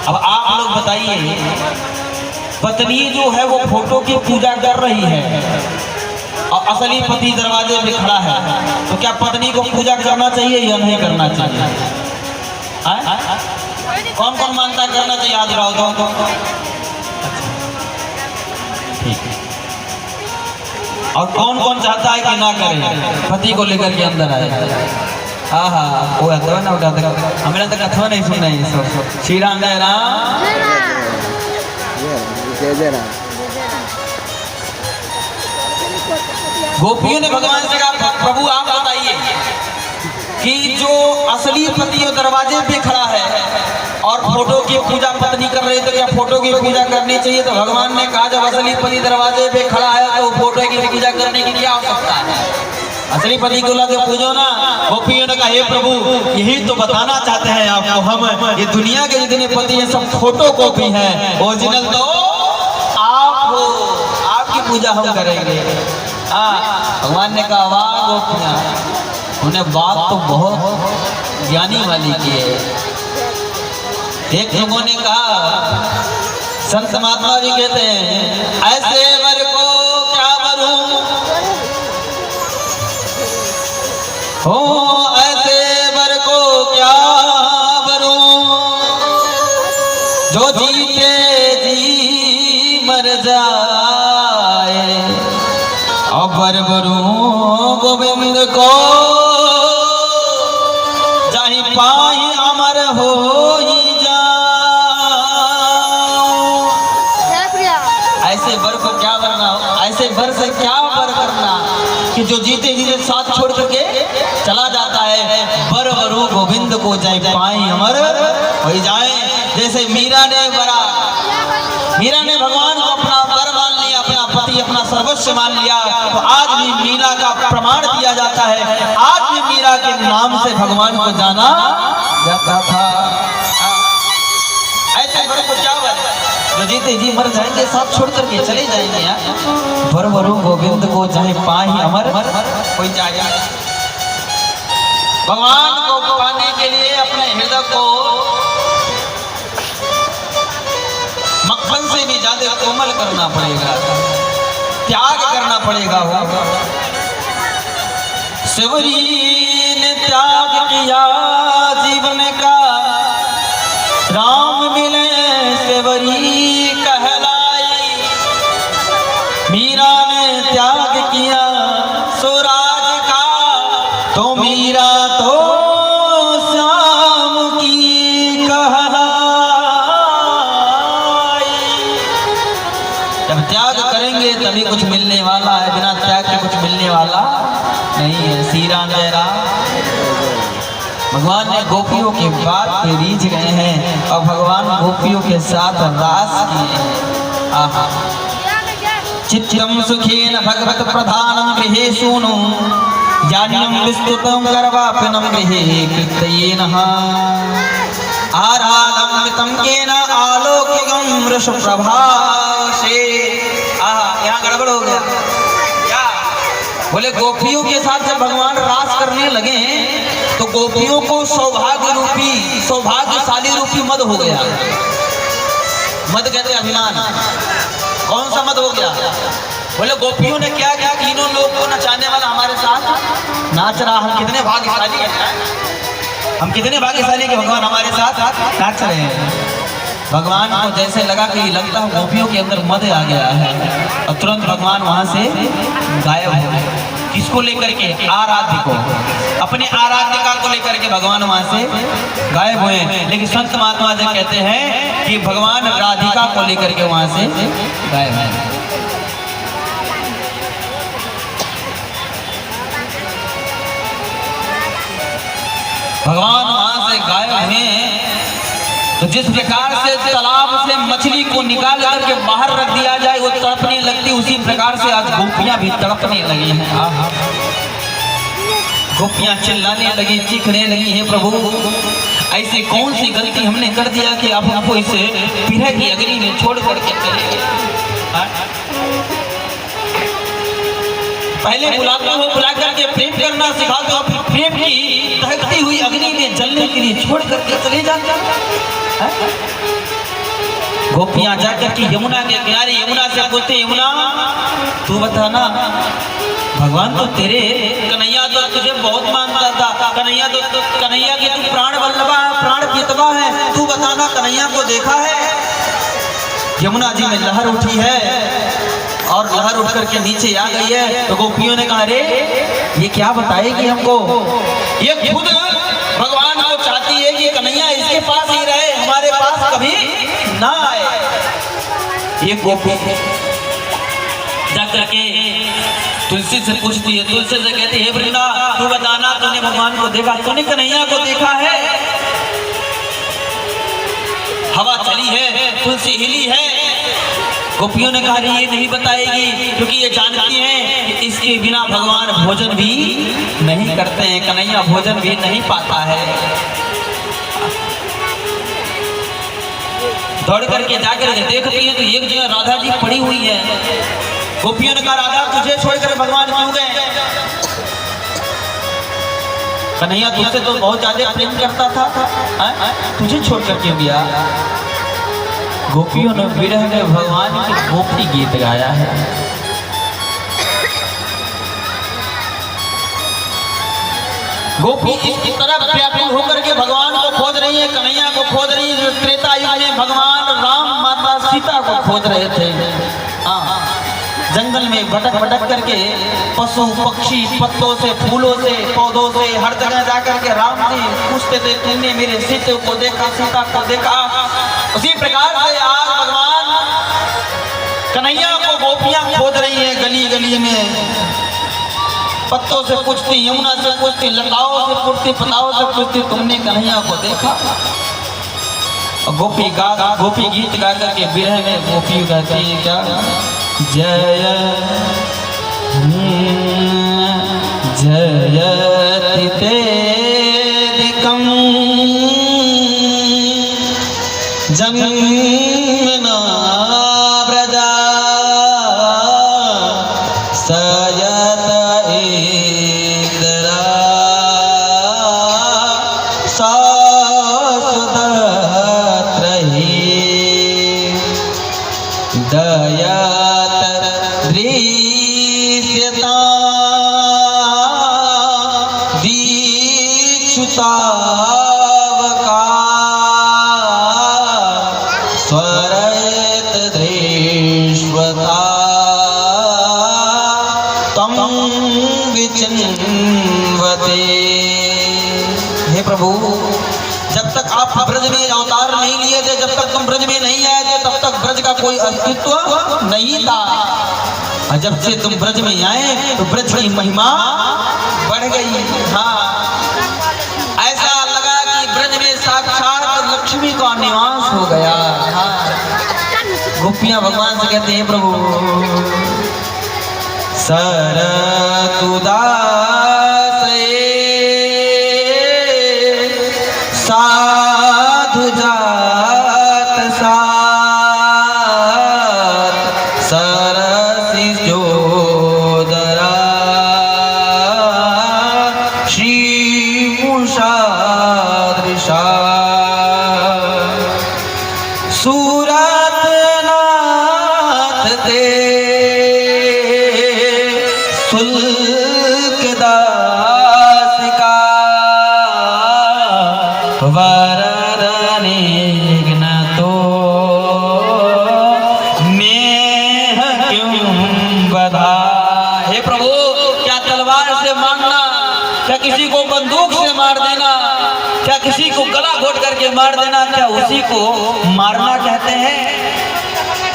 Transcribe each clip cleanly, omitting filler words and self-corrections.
अब आप लोग बताइए, पत्नी जो है वो फोटो की पूजा कर रही है और असली पति दरवाजे पे खड़ा है, तो क्या पत्नी को पूजा करना चाहिए या नहीं करना चाहिए? कौन कौन मानता करना चाहिए? याद रहो तो ठीक है। और कौन कौन चाहता है कि ना करे, पति को लेकर के अंदर आए? हाँ हाँ, वो अथवा ना उठा तक हमें तक अथवा नहीं सुनना है। सब श्री राम जय राम जय राम। गोपियों ने भगवान से कहा, प्रभु आप बताइए कि जो असली पति दरवाजे पे खड़ा है और फोटो की पूजा पत्नी कर रही, तो क्या फोटो की पूजा करनी चाहिए? तो भगवान ने कहा, जब असली पति दरवाजे पे खड़ा है तो फोटो की पूजा करने की क्या आवश्यकता है? असली पति को लाके पूजो ना। गोपियों ने कहा, हे प्रभु, यही तो बताना चाहते हैं आपको हम, ये दुनिया के जितने पति हैं सब फोटो कॉपी हैं, ओरिजिनल तो आप हो, आपकी पूजा हम करेंगे। भगवान ने कहा, वाह गोपियां, उन्हें बात तो बहुत ज्ञानी वाली की है। एक लोगों ने कहा, संत महात्मा भी कहते हैं, ऐसे वर को क्या वरूं, हो ऐसे वर को क्या वरूं, जो जीते जी मर जाए, और वर वरूं गोविंद को, जाहि पाई अमर हो ही जाऊं। ऐसे वर को क्या वरना, ऐसे वर से क्या वर करना कि जो जीते जीते साथ छोड़ करके चला जाता है। वर वरु गोविंद को जाए पाई अमर हो जाए। जैसे मीरा ने भगवान को अपना वर मान लिया, अपना पति अपना सर्वस्व मान लिया, तो आज भी मीरा का प्रमाण दिया जाता है। आज भी मीरा के नाम से भगवान को जाना जाता था। ऐसे वर को क्या वर, जो जीते जी मर जाएंगे, साथ छोड़ करके चले जाएंगे। वर वरु गोविंद को जाए पाही अमर हो जाए। भगवान को पाने के लिए अपने हृदय को मक्खन से भी ज्यादा कोमल करना पड़ेगा, त्याग करना पड़ेगा। शिवरी ने त्याग किया जीवन का, राम मिले शिवरी कहलाई। मीरा ने त्याग किया स्वराज का, तो मीरा तो श्याम की कहलाई। जब त्याग करेंगे तभी कुछ मिलने वाला है, बिना त्याग के कुछ मिलने वाला नहीं है। श्री राम जय राम। भगवान ने गोपियों के बात पे रीझ गए हैं और भगवान गोपियों के साथ रास किए। आहा, चित्तम सुखेन भगवत प्रधानम गृहे सूनु, जान्यम विस्तुतम गर्वापनम गृहे कृतयेन, आराधम मितम केन आलोक्यम वृषप्रभासे। आहा, यहाँ गड़बड़ हो गया। क्या बोले? गोपियों के साथ जब भगवान रास करने लगे तो गोपियों को सौभाग्य रूपी, सौभाग्यशाली रूपी मद हो गया। मद कहते अभिमान। कौन सा मद हो गया? बोले गोपियों ने क्या किया, तीनों लोग को नचाने वाला हमारे साथ नाच रहा। हम कितने भाग्यशाली हैं, हम कितने भाग्यशाली कि भगवान हमारे साथ नाच रहे हैं। भगवान को जैसे लगा कि लगता है गोपियों के अंदर मद आ गया है, और तुरंत भगवान वहां से गायब हो गए। किसको लेकर के? आराध्य को, अपने आराध्यका को लेकर के भगवान वहां से गायब हुए। लेकिन संत महात्मा जी कहते हैं कि भगवान राधिका को लेकर के वहां से गायब है। भगवान वहां से गायब हैं। तो जिस प्रकार से तालाब से मछली को निकाल करके बाहर रख दिया जाए वो तड़पने लगती, उसी प्रकार से आज गोपियां भी तड़पने लगी हैं। गोपियां चिल्लाने लगी, चीखने लगी हैं, प्रभु ऐसी कौन सी गलती हमने कर दिया कि आप हमको इसे विरह की अग्नि में छोड़ करके चले? पहले बुलाते हो, बुला करके प्रेम करना सिखाते हो, फिर प्रेम की दहकती हुई अग्नि में जलने के लिए छोड़ करके चले जाते हैं। गोपियां जाकर के यमुना के किनारे यमुना से पूछते, यमुना तू बता ना, भगवान तो तेरे कन्हैया तो तुझे बहुत मानता था, कन्हैया की तू प्राण वल्लभा है, प्राण पितवा है, तू बताना कन्हैया को देखा है? यमुना जी में लहर उठी है और लहर उठ करके नीचे आ गई है। तो गोपियों ने कहा, अरे ये क्या बताएगी हमको, ये खुद भगवान को चाहती है कि कन्हैया इसके पास ही रहे, हमारे पास कभी ना आए। ये गोपी जाकर के तुलसी से पूछती है, तुलसी से कहती है, वृंदा तू बताना, तूने भगवान को देखा, तूने कन्हैया को देखा है? हवा चली है, तुलसी हिली है। गोपियों ने कहा, ये नहीं बताएगी, क्योंकि ये जानती हैं कि इसके बिना भगवान भोजन भी नहीं करते हैं, कन्हैया भोजन भी नहीं पाता है। दौड़ करके जाकर के देखती है तो एक जगह राधा जी पड़ी हुई है। गोपियों ने कहा, राधा तुझे छोड़कर भगवान क्यों गए? कन्हैया तुझसे तो बहुत ज्यादा प्रेम करता था, तुझे छोड़कर क्यों गया? गोपियों ने विरह में भगवान के गोपी गीत गाया है। गोपी इसकी तरफ व्याकुल होकर के भगवान को खोज रही है, कन्हैया को खोज रही है। त्रेता युग में भगवान राम माता सीता को खोज रहे थे। जंगल में भटक भटक करके पशु पक्षी पत्तों से फूलों से पौधों से हर जगह जाकर के राम जी पूछते थे, तुमने मेरे सीते को देखा, सीता को देखा? उसी प्रकार से आज भगवान कन्हैया को गोपियां खोज रही है गली गली में। पत्तों से पूछती, यमुना से पूछती, लताओं से पूछती, पताओं से पूछती, तुमने कन्हैया को देखा? गोपी गीत गा करके विरह में गोपी गाती है क्या? जयति तेदिकं जमुना व्रजा सयत इंद्रा ससुदत्रहि दयात दृश्यता दीक्षुतावका स्वरयत दृश्वता तम विचिन्वते। हे प्रभु, जब तक आप ब्रज में अवतार नहीं लिए थे, जब तक तुम ब्रज में नहीं आए थे, तब तक ब्रज का कोई अस्तित्व नहीं था। और जब से तुम ब्रज में आए तो ब्रज की महिमा बढ़ गई। हाँ, ऐसा लगा कि ब्रज में साक्षात लक्ष्मी का निवास हो गया। हाँ, गोपियां भगवान से कहते हैं, प्रभु सरतुदासे साधु जात सात सरसि जोदरा श्रीमुषादृशा सूरत नाथ ते सुल्कदासिका वरदनिघ्न तो नेह क्यों बधा। हे प्रभु, क्या तलवार से मारना, क्या किसी को बंदूक से मार देना, क्या किसी को गला घोट करके मार देना, क्या उसी को मारना कहते हैं?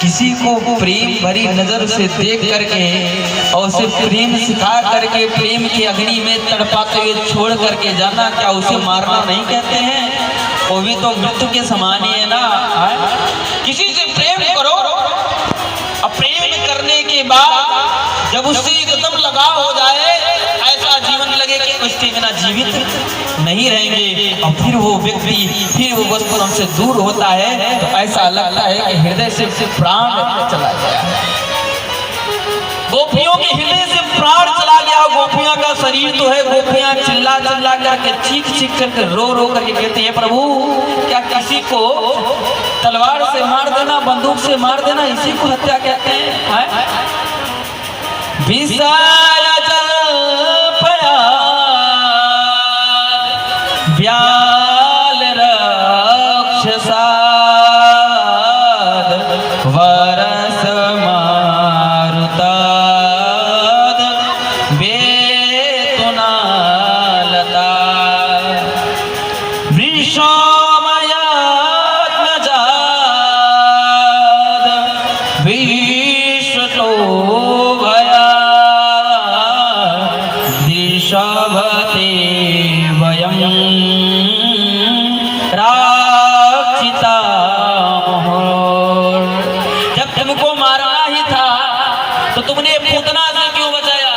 किसी को प्रेम भरी नजर से देख करके और उसे प्रेम सिखा करके प्रेम की अग्नि में तड़पाते हुए छोड़ करके जाना, क्या उसे मारना नहीं कहते हैं? वो भी तो मृत्यु के समान ही है ना। किसी से प्रेम करो, अब प्रेम करने के बाद जब उससे एकदम लगाव हो जाए, ऐसा जीवन लगे कि उसके बिना जीवित नहीं रहेंगे, और फिर वो व्यक्ति, फिर वो वस्तु हमसे दूर होता है, तो ऐसा लगता है कि हृदय से प्राण चला गया। गोपियों के हृदय से प्राण चला गया। गोपियों का शरीर तो है, गोपियां चिल्ला चिल्ला करके चीख चीख करके रो रो करके कहते हैं, प्रभु क्या किसी को तलवार से मार देना, बंदूक से मार देना, इसी को हत्या कहते हैं। विषय जल पया व्याल रक्षसा वरस मारुताद बेतुनालता वृषमयात्मजाद विश्वतो भया वृषभते वयं राक्षिता। तुमको मारना ही था तो तुमने पूतना से क्यों बचाया?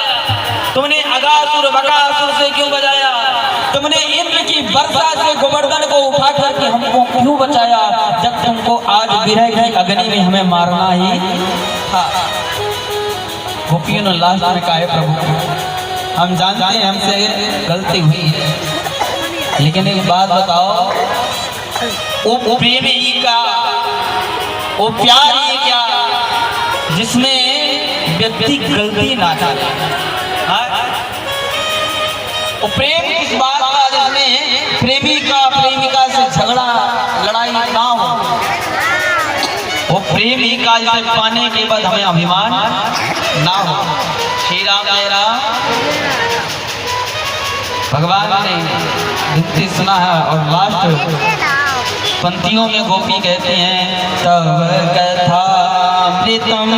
तुमने अगासुर बकासुर से क्यों बचाया? तुमने इंद्र की वर्षा से गोवर्धन को उठा करके हमको क्यों बचाया? जब तुमको आज विरह की अग्नि में हमें मारना ही था। गोपियों ने लास्ट में कहा है, प्रभु हम जानते हैं हमसे गलती हुई है, लेकिन एक बात बताओ, वो प्रेमी का वो प्यार ही क्या जिसमें व्यक्ति गलती ना करे? वो प्रेम किस बात का जिसमें प्रेमी का प्रेमिका से झगड़ा लड़ाई ना हो? वो प्रेमी का जिसे पाने के बाद हमें अभिमान ना हो। श्री राम जय राम। भगवान ने भक्ति सुना है और लास्ट पंक्तियों में गोपी कहते हैं, तब कथामृतम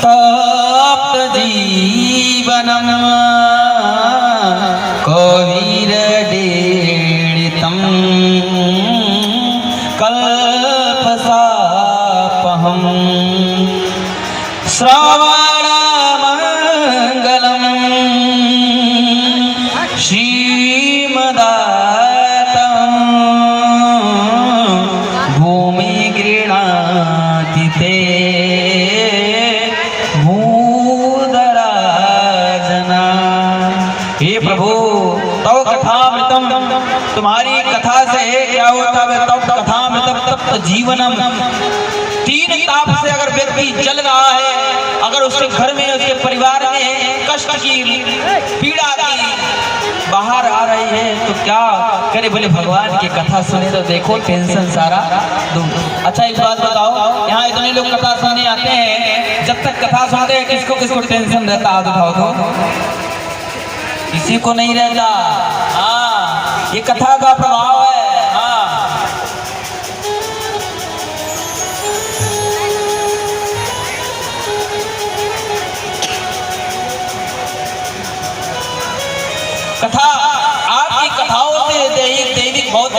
तप्त जीवनम कविरडीडितम कल्पसापहम श्रवणमंगलम श्रीमदा तुम्हारी कथा से क्या होता है? तब कथा में तब जीवनम। तीन ताप से अगर व्यक्ति जल रहा है, अगर उसके घर में उसके परिवार में कष्ट की पीड़ा की बाहर आ रही है तो क्या करे? बोले भगवान की कथा सुने तो देखो टेंशन सारा दूर। अच्छा एक बात बताओ, यहाँ इतने लोग कथा सुनने आते हैं, जब तक कथा सुनते हैं किसको किसको टेंशन रहता? हाथ उठाओ तो किसी को नहीं रहता। हाँ, ये कथा का प्रभाव है। हाँ, कथा आपकी कथाओं से दैविक बहुत